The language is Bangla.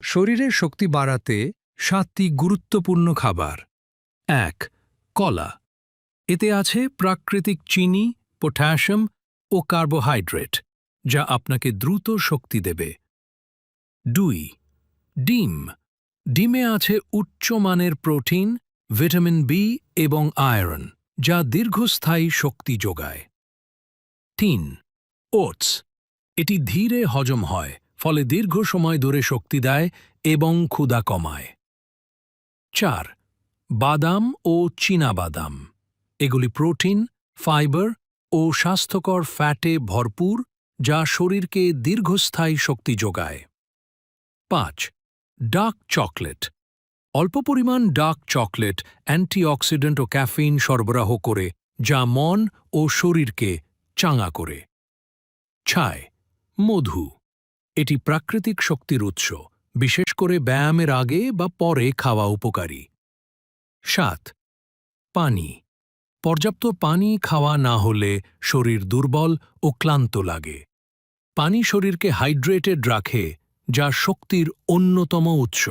শরীরের শক্তি বাড়াতে 7টি গুরুত্বপূর্ণ খাবার। 1. কলা। এতে আছে প্রাকৃতিক চিনি, পটাশিয়াম ও কার্বোহাইড্রেট, যা আপনাকে দ্রুত শক্তি দেবে। 2. ডিম। ডিমে আছে উচ্চমানের প্রোটিন, ভিটামিন বি এবং আয়রন, যা দীর্ঘস্থায়ী শক্তি যোগায়। 3. ওটস। এটি ধীরে হজম হয়, ফলে দীর্ঘ সময় ধরে শক্তি দেয় এবং ক্ষুধা কমায়। 4. বাদাম ও চীনাবাদাম। এগুলি প্রোটিন, ফাইবার ও স্বাস্থ্যকর ফ্যাটে ভরপুর, যা শরীরকে দীর্ঘস্থায়ী শক্তি যোগায়। 5. Dark chocolate. অল্প পরিমাণ ডার্ক চকলেট অ্যান্টিঅক্সিডেন্ট ও ক্যাফেইন সরবরাহ করে, যা মন ও শরীরকে চাঙ্গা করে। 6. মধু। এটি প্রাকৃতিক শক্তির উৎস, বিশেষ করে ব্যায়ামের আগে বা পরে খাওয়া উপকারী। 7. পানি। পর্যাপ্ত পানি খাওয়া না হলে শরীর দুর্বল ও ক্লান্ত লাগে। পানি শরীরকে হাইড্রেটেড রাখে, যা শক্তির অন্যতম উৎস।